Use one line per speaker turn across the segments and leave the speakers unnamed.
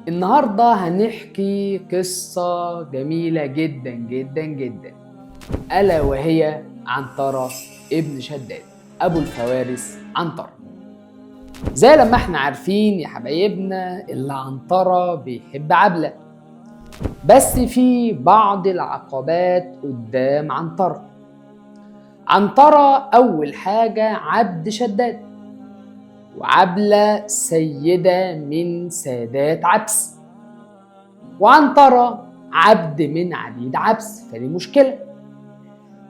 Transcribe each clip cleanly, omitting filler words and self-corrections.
النهاردة هنحكي قصة جميلة جدا جدا جدا، ألا وهي عنترة ابن شداد أبو الفوارس عنترة. زي لما احنا عارفين يا حبايبنا اللي عنترة بيحب عبلة، بس في بعض العقبات قدام عنترة. عنترة أول حاجة عبد شداد، وعبلة سيدة من سادات عبس، وعنترة عبد من عبيد عبس، فدي مشكلة.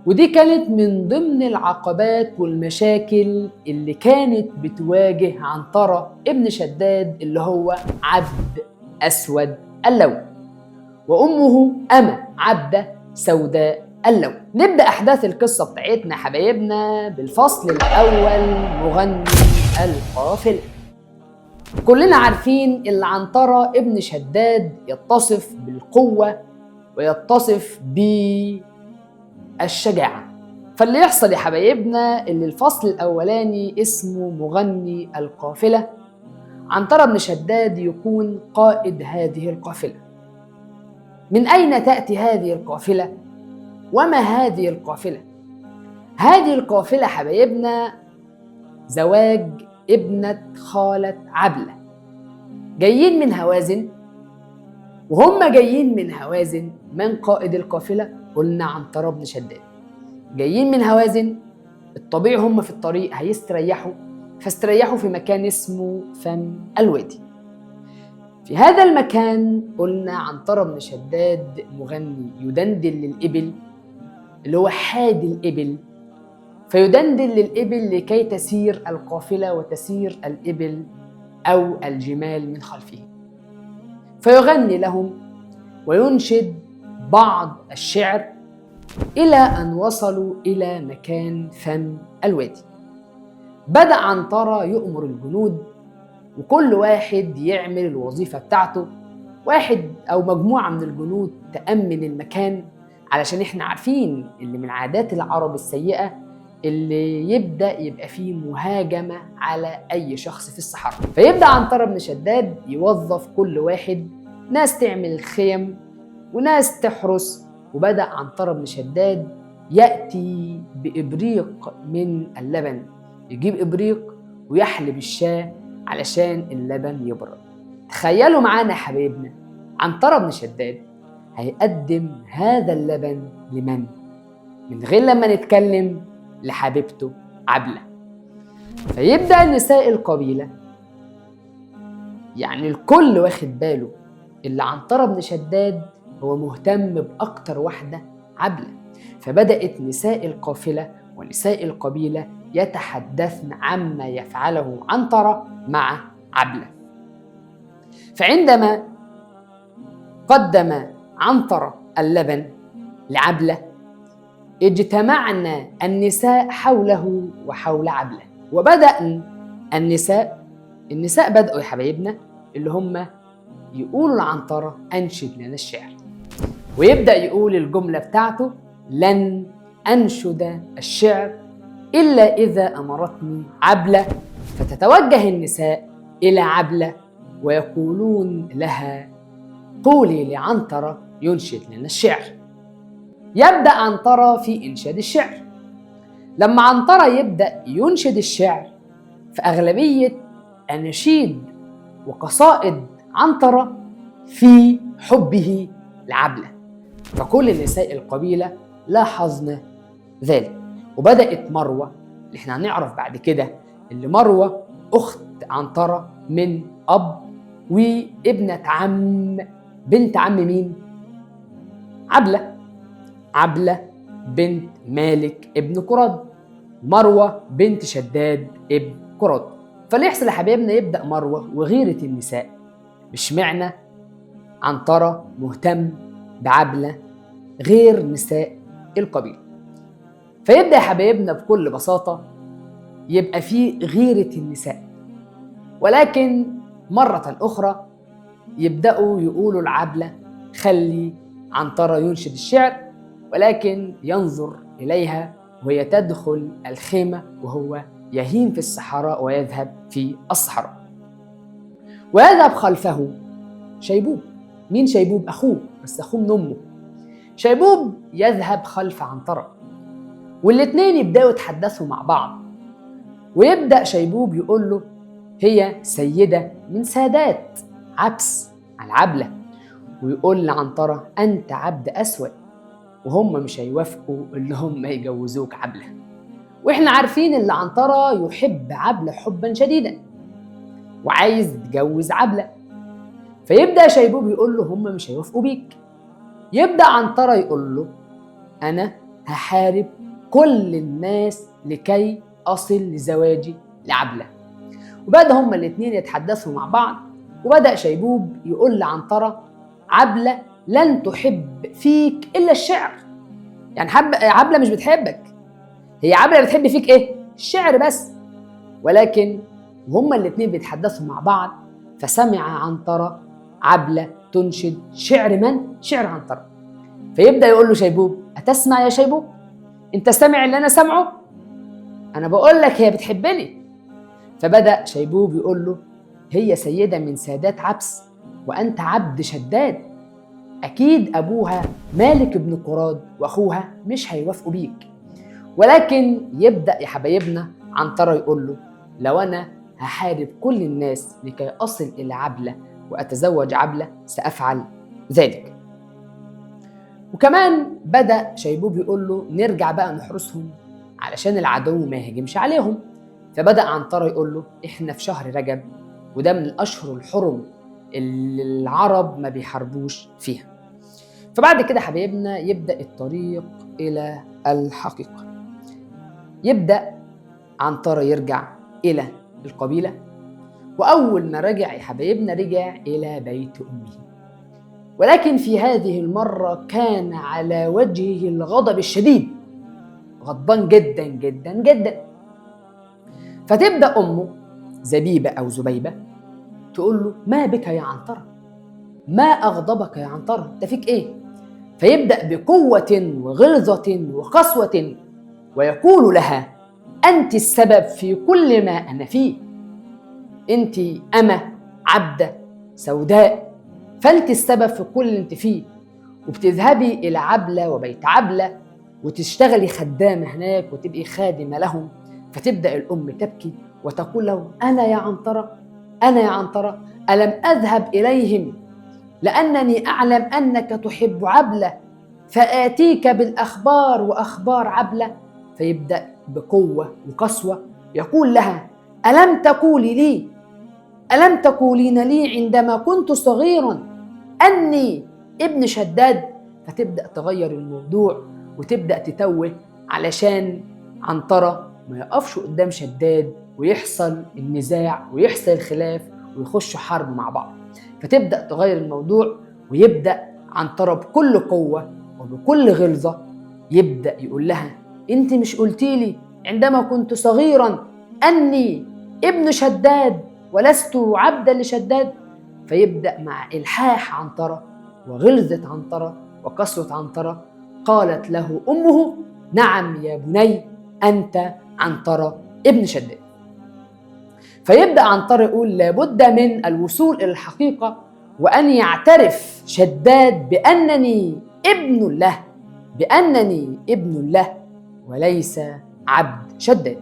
ودي كانت من ضمن العقبات والمشاكل اللي كانت بتواجه عنترة ابن شداد اللي هو عبد أسود اللون، وأمه أمة عبدة سوداء اللون. نبدأ أحداث القصة بتاعتنا حبايبنا بالفصل الأول، مغني القافلة. كلنا عارفين ان عنترة ابن شداد يتصف بالقوة ويتصف بالشجاعة. فاللي يحصل يا حبايبنا اللي الفصل الاولاني اسمه مغني القافلة، عنترة ابن شداد يكون قائد هذه القافلة. من اين تأتي هذه القافلة؟ وما هذه القافلة؟ هذه القافلة حبايبنا زواج ابنة خالة عبلة، جايين من هوازن. وهم جايين من هوازن، من قائد القافلة؟ قلنا عنترة بن شداد. جايين من هوازن، الطبيعي هم في الطريق هيستريحوا، فاستريحوا في مكان اسمه فم الوادي. في هذا المكان قلنا عنترة بن شداد مغني يدندن للإبل، اللي هو حادي الإبل، فيدندن للإبل لكي تسير القافلة وتسير الإبل أو الجمال من خلفه، فيغني لهم وينشد بعض الشعر إلى أن وصلوا إلى مكان فم الوادي. بدأ عنترة يؤمر الجنود، وكل واحد يعمل الوظيفة بتاعته. واحد أو مجموعة من الجنود تأمن المكان، علشان إحنا عارفين اللي من عادات العرب السيئة اللي يبدأ يبقى فيه مهاجمة على أي شخص في الصحراء. فيبدأ عنترة بن شداد يوظف كل واحد، ناس تعمل خيم وناس تحرس. وبدأ عنترة بن شداد يأتي بإبريق من اللبن، يجيب إبريق ويحلب الشاة علشان اللبن يبرد. تخيلوا معانا حبايبنا، عنترة بن شداد هيقدم هذا اللبن لمن؟ من غير لما نتكلم، لحبيبته عبلة. فيبدأ نساء القبيلة، يعني الكل واخد باله اللي عنترة بن شداد هو مهتم بأكتر واحدة عبلة. فبدأت نساء القافلة ونساء القبيلة يتحدثن عما يفعله عنترة مع عبلة. فعندما قدم عنترة اللبن لعبلة، اجتمعنا النساء حوله وحول عبلة، وبدأ النساء بدأوا يا حبايبنا اللي هم يقولوا لعنترة أنشد لنا الشعر. ويبدأ يقول الجملة بتاعته: لن أنشد الشعر إلا إذا أمرتني عبلة. فتتوجه النساء إلى عبلة ويقولون لها: قولي لعنترة ينشد لنا الشعر. يبدأ عنترة في إنشاد الشعر. لما عنترة يبدأ ينشد الشعر، فأغلبية أناشيد وقصائد عنترة في حبه لعبلة، فكل نساء القبيلة لاحظن ذلك. وبدأت مروة، اللي احنا هنعرف بعد كده اللي مروة أخت عنترة من أب، وابنة عم بنت عم مين؟ عبلة بنت مالك ابن قراد، مروة بنت شداد ابن قراد. فاللي يحصل يا حبايبنا، يبدأ مروة وغيرة النساء، مش معنى عنترة مهتم بعبلة غير نساء القبيلة. فيبدأ يا حبايبنا بكل بساطة يبقى فيه غيرة النساء، ولكن مرة أخرى يبدأوا يقولوا لعبلة خلي عنترة ينشد الشعر، ولكن ينظر إليها وهي تدخل الخيمة وهو يهيم في الصحراء ويذهب في الصحراء. ويذهب خلفه شيبوب. مين شيبوب؟ أخوه، بس أخوه من أمه. شيبوب يذهب خلف عنترة، والاتنين يبدأوا يتحدثوا مع بعض، ويبدأ شيبوب يقول له هي سيدة من سادات عبس العبلة، ويقول لعنترة أنت عبد أسود، وهم مش هيوافقوا اللي هم يجوزوك عبلة. وإحنا عارفين اللي عنترة يحب عبلة حبا شديدا وعايز يتجوز عبلة. فيبدأ شيبوب يقول له هم مش هيوافقوا بيك. يبدأ عنترة يقول له أنا هحارب كل الناس لكي أصل لزواجي لعبلة. وبدأ هما الاتنين يتحدثوا مع بعض، وبدأ شيبوب يقول لعنترة عبلة لن تحب فيك إلا الشعر. يعني عبلة مش بتحبك، هي عبلة بتحب فيك إيه؟ الشعر بس. ولكن وهما الاتنين بيتحدثوا مع بعض فسمع عنترة عبلة تنشد شعر من؟ شعر عنترة. فيبدأ يقول له شيبوب أتسمع يا شيبوب؟ أنت سامع اللي أنا سامعه؟ أنا بقول لك هي بتحبني. فبدأ شيبوب يقول له هي سيدة من سادات عبس وأنت عبد شداد، أكيد أبوها مالك بن قراد وأخوها مش هيوافقوا بيك. ولكن يبدأ يا حبايبنا عنترة يقول له لو أنا هحارب كل الناس لكي أصل إلى عبلة وأتزوج عبلة سأفعل ذلك. وكمان بدأ شيبوب يقول له نرجع بقى نحرسهم علشان العدو ما يهجمش عليهم. فبدأ عنترة يقول له إحنا في شهر رجب، وده من الأشهر الحرم اللي العرب ما بيحاربوش فيها. فبعد كده حبايبنا يبدأ الطريق إلى الحقيقة. يبدأ عنترة يرجع إلى القبيلة، وأول ما رجع يا حبايبنا رجع إلى بيت أمه. ولكن في هذه المرة كان على وجهه الغضب الشديد، غضبان جدا جدا جدا. فتبدأ أمه زبيبة أو زبيبة تقول له ما بك يا عنترة؟ ما أغضبك يا عنترة؟ أنت فيك إيه؟ فيبدأ بقوة وغلظة وقسوة ويقول لها أنت السبب في كل ما أنا فيه، أنت أمة عبدة سوداء، فأنت السبب في كل اللي أنت فيه، وبتذهبي إلى عبلة وبيت عبلة وتشتغلي خدامة هناك وتبقي خادمة لهم. فتبدأ الأم تبكي وتقول له أنا يا عنترة، أنا يا عنترة ألم أذهب إليهم لأنني أعلم أنك تحب عبلة فآتيك بالأخبار وأخبار عبلة. فيبدأ بقوة وقسوة يقول لها ألم تقولين لي عندما كنت صغيرا أني ابن شداد؟ فتبدأ تغير الموضوع وتبدأ تتوه علشان عنترة ما يقفش قدام شداد ويحصل النزاع ويحصل الخلاف ويخشوا حرب مع بعض. فتبدأ تغير الموضوع، ويبدأ عنترة بكل قوة وبكل غلظة يبدأ يقول لها أنت مش قلتيلي عندما كنت صغيرا أني ابن شداد ولست عبدا لشداد؟ فيبدأ مع إلحاح عنترة وغلظة عنترة وقسوة عنترة قالت له أمه نعم يا بني أنت عنترة ابن شداد. فيبدأ عنترة يقول لابد من الوصول إلى الحقيقة وأن يعترف شداد بأنني ابن له وليس عبد شداد.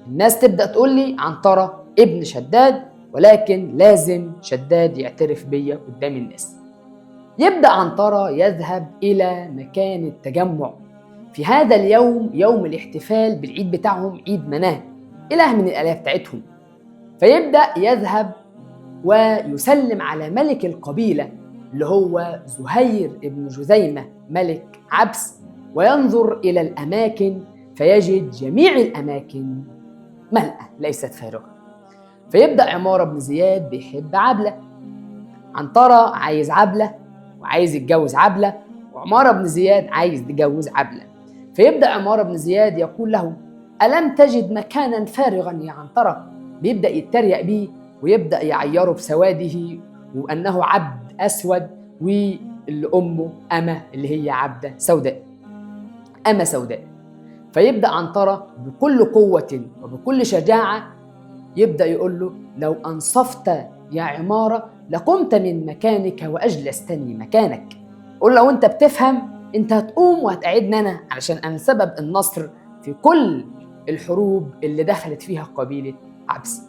الناس تبدأ تقول لي عنترة ابن شداد، ولكن لازم شداد يعترف بيا قدام الناس. يبدأ عنترة يذهب إلى مكان التجمع في هذا اليوم، يوم الاحتفال بالعيد بتاعهم، عيد مناه، إله من الآلهة بتاعتهم. فيبدأ يذهب ويسلم على ملك القبيلة اللي هو زهير ابن جذيمة ملك عبس، وينظر إلى الأماكن فيجد جميع الأماكن ملأة ليست فارغة. فيبدأ عمارة بن زياد بيحب عبلة، عنترة عايز عبلة وعايز يتجوز عبلة، وعمارة بن زياد عايز يتجوز عبلة. فيبدأ عمارة بن زياد يقول له ألم تجد مكانا فارغا يا عنترة؟ بيبدأ يتريق بيه ويبدأ يعيره بسواده وأنه عبد أسود، واللي أمه أمة اللي هي عبدة سوداء، أمة سوداء. فيبدأ عنترة بكل قوة وبكل شجاعة يبدأ يقول له لو أنصفت يا عمارة لقمت من مكانك وأجلستني مكانك. قول لو أنت بتفهم أنت هتقوم وهتقعدني أنا، علشان أنا سبب النصر في كل الحروب اللي دخلت فيها قبيلة عبس.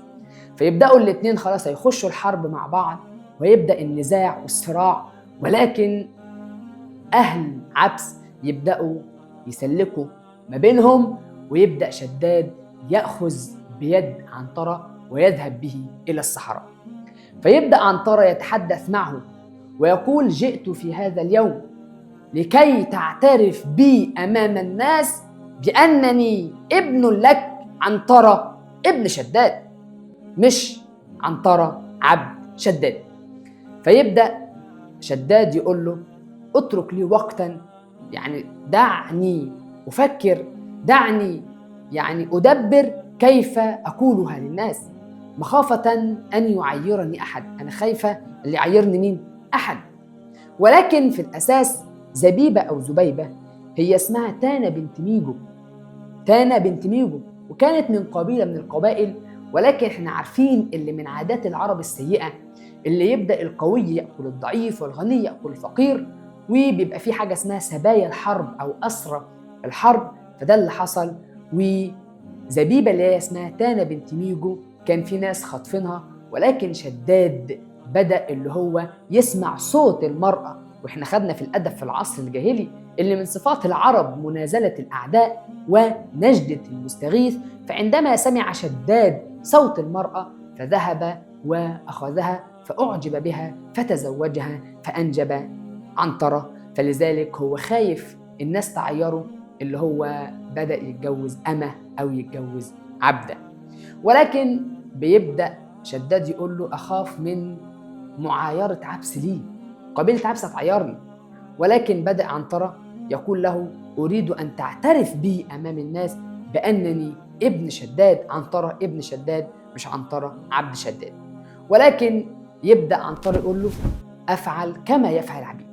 فيبدأوا الاتنين خلاص هيخشوا الحرب مع بعض، ويبدأ النزاع والصراع، ولكن أهل عبس يبدأوا يسلكوا ما بينهم، ويبدأ شداد يأخذ بيد عنترة ويذهب به إلى الصحراء. فيبدأ عنترة يتحدث معه ويقول: جئت في هذا اليوم لكي تعترف بي أمام الناس بأنني ابن لك عنترة ابن شداد، مش عنترة عبد شداد. فيبدأ شداد يقول له: اترك لي وقتا، يعني دعني أفكر، دعني يعني أدبر كيف أقولها للناس، مخافة أن يعيرني أحد. أنا خايفة اللي يعيرني مين؟ أحد. ولكن في الأساس زبيبة أو زبيبة هي اسمها تانا بنت ميجو. تانا بنت ميجو، وكانت من قبيلة من القبائل. ولكن احنا عارفين اللي من عادات العرب السيئة اللي يبدأ القوي يأكل الضعيف والغني يأكل الفقير، وبيبقى في حاجة اسمها سبايا الحرب أو أسرى الحرب. فده اللي حصل. وزبيبة اللي هي اسمها تانا بنت ميجو كان في ناس خاطفينها، ولكن شداد بدأ اللي هو يسمع صوت المرأة. واحنا خدنا في الأدب في العصر الجاهلي اللي من صفات العرب منازلة الأعداء ونجدة المستغيث. فعندما سمع شداد صوت المرأة فذهب وأخذها فأعجب بها فتزوجها فأنجب عنترة. فلذلك هو خايف الناس تعيره اللي هو بدأ يتجوز أمة أو يتجوز عبدة. ولكن بيبدأ شداد يقول له: أخاف من معايرة عبس لي، قبيلة عبس هتعيرني. ولكن بدأ عنترة يقول له: أريد أن تعترف بي أمام الناس بأنني ابن شداد، عنترة ابن شداد مش عنترة عبد شداد. ولكن يبدأ عنترة يقول له: أفعل كما يفعل العبيد،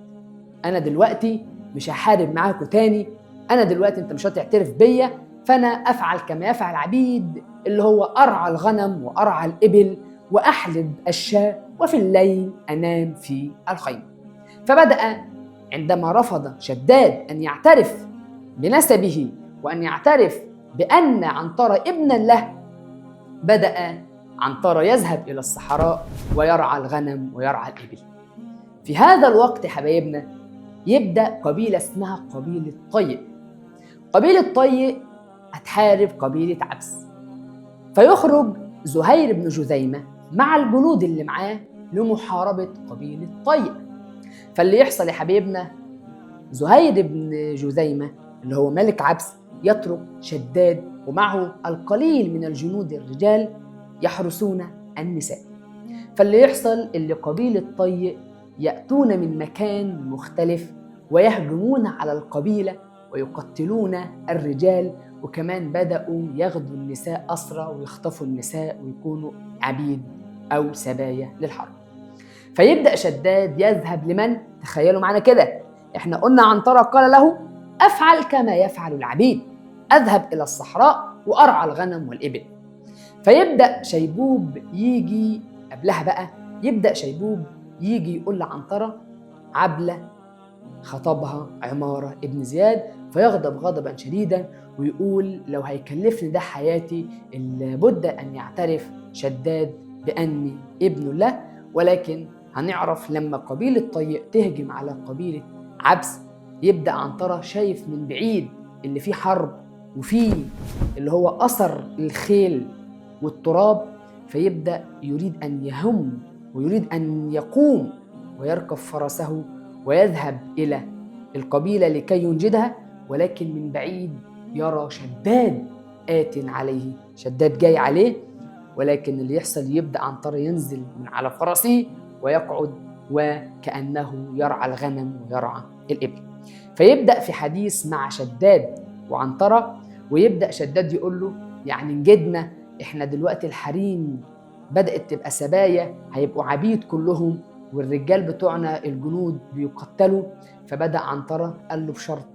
أنا دلوقتي مش هحارب معاكوا تاني، أنا دلوقتي أنت مش هتعترف بيا، فأنا أفعل كما يفعل العبيد، اللي هو أرعى الغنم وأرعى الإبل وأحلب الشاة وفي الليل أنام في الخيمة. فبدأ عندما رفض شداد أن يعترف بنسبه وأن يعترف بأن عنترة ابنا له، بدأ عنترة يذهب إلى الصحراء ويرعى الغنم ويرعى الإبل. في هذا الوقت حبايبنا يبدأ قبيلة اسمها قبيلة طيء. قبيلة طيء هتحارب قبيلة عبس. فيخرج زهير بن جذيمة مع الجنود اللي معاه لمحاربة قبيلة طيء. فاللي يحصل يا حبيبنا، زهير بن جذيمة اللي هو ملك عبس يترك شداد ومعه القليل من الجنود الرجال يحرسون النساء. فاللي يحصل اللي قبيلة طيء يأتون من مكان مختلف ويهجمون على القبيلة ويقتلون الرجال، وكمان بدأوا ياخدوا النساء أسرى ويخطفوا النساء ويكونوا عبيد أو سبايا للحرب. فيبدأ شداد يذهب لمن؟ تخيلوا معنا كده، احنا قلنا عنترة قال له: أفعل كما يفعل العبيد، أذهب إلى الصحراء وأرعى الغنم والإبل. فيبدأ شيبوب يجي قبلها بقى، يبدأ شيبوب يجي يقول لعنترة: عبلة خطبها عمارة ابن زياد، فيغضب غضبا شديدا ويقول: لو هيكلفني ده حياتي لابد أن يعترف شداد بأني ابن له. ولكن هنعرف لما قبيلة طيء تهجم على قبيلة عبس، يبدأ عنترة شايف من بعيد اللي فيه حرب وفيه اللي هو أثر الخيل والتراب، فيبدأ يريد أن يهم ويريد أن يقوم ويركب فرسه ويذهب إلى القبيلة لكي ينجدها. ولكن من بعيد يرى شداد آت عليه، شداد جاي عليه. ولكن اللي يحصل يبدأ عنترة ينزل من على فرسه ويقعد وكأنه يرعى الغنم ويرعى الإبل. فيبدأ في حديث مع شداد وعنترة، ويبدأ شداد يقول له: يعني نجدنا احنا دلوقتي الحريم بدأت تبقى سبايا، هيبقوا عبيد كلهم، والرجال بتوعنا الجنود بيقتلوا. فبدأ عنترة قال له بشرط،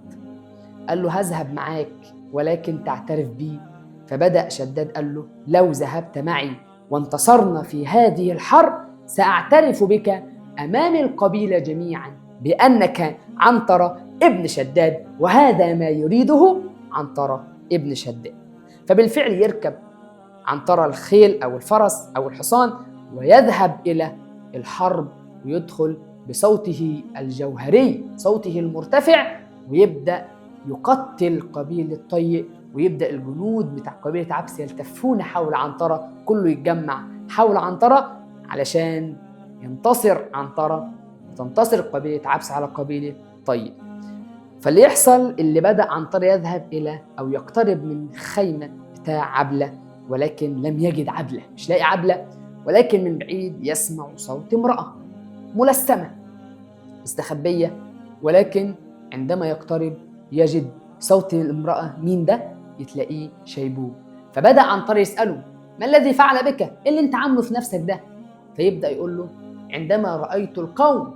قال له: هذهب معاك ولكن تعترف بي. فبدأ شداد قال له: لو ذهبت معي وانتصرنا في هذه الحرب سأعترف بك أمام القبيلة جميعا بأنك عنترة ابن شداد، وهذا ما يريده عنترة ابن شداد. فبالفعل يركب عنترة الخيل أو الفرس أو الحصان ويذهب إلى الحرب، ويدخل بصوته الجوهري، صوته المرتفع، ويبدأ يقتل قبيلة طي، ويبدأ الجنود بتاع قبيلة عبس يلتفون حول عنترة، كله يتجمع حول عنترة علشان ينتصر عنترة وتنتصر قبيلة عبس على قبيلة طي. فاللي يحصل اللي بدأ عنترة يذهب إلى أو يقترب من خيمة بتاع عبلة، ولكن لم يجد عبلة، مش لاقي عبلة، ولكن من بعيد يسمع صوت امرأة ملثمة مستخبية، ولكن عندما يقترب يجد صوت الامرأة. مين ده؟ يتلاقيه شيبوب. فبدأ عنترة يسأله: ما الذي فعل بك؟ إيه اللي انت عامله في نفسك ده؟ فيبدأ يقول له: عندما رأيت القوم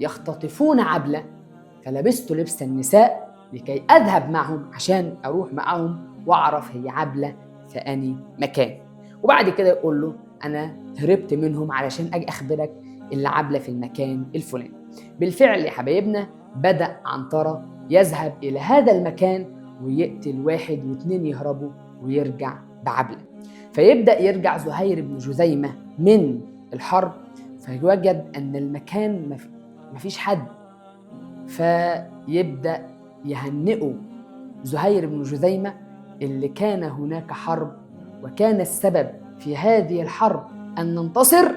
يختطفون عبلة فلبست لبس النساء لكي أذهب معهم عشان أروح معهم وأعرف هي عبلة في أني مكان. وبعد كده يقول له: أنا هربت منهم علشان أجي أخبرك اللي عبلة في المكان الفلاني. بالفعل يا حبايبنا بدأ عنترة يذهب إلى هذا المكان ويقتل 1 و2 يهربوا ويرجع بعبلة. فيبدأ يرجع زهير بن جذيمة من الحرب، فيوجد أن المكان مفيش حد، فيبدأ يهنئه زهير بن جذيمة اللي كان هناك حرب وكان السبب في هذه الحرب أن ننتصر.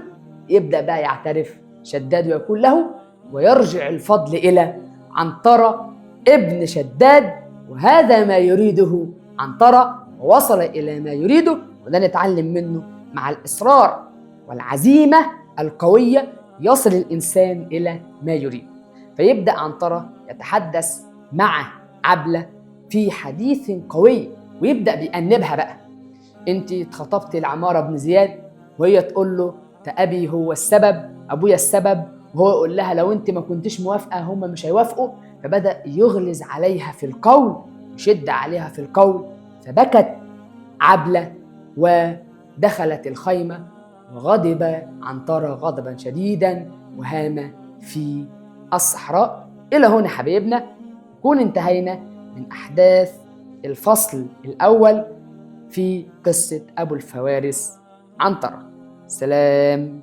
يبدأ بقى يعترف شداد ويقول له، ويرجع الفضل إلى عنترة ابن شداد، وهذا ما يريده عنترة ووصل إلى ما يريده. وده نتعلم منه مع الإصرار والعزيمة القوية يصل الإنسان إلى ما يريد. فيبدأ عنترة يتحدث مع عبلة في حديث قوي، ويبدأ بيأنبها بقى: انت اتخطبتي العمارة بن زياد، وهي تقول له: أبي هو السبب، أبويا السبب، وهو يقول لها: لو انت ما كنتش موافقة هم مش هيوافقوا. فبدأ يغلظ عليها في القول، يشد عليها في القول، فبكت عبلة ودخلت الخيمة، وغضب عنترة غضبا شديدا وهام في الصحراء. إلى هنا حبيبنا نكون انتهينا من أحداث الفصل الأول في قصة أبو الفوارس عنترة. سلام.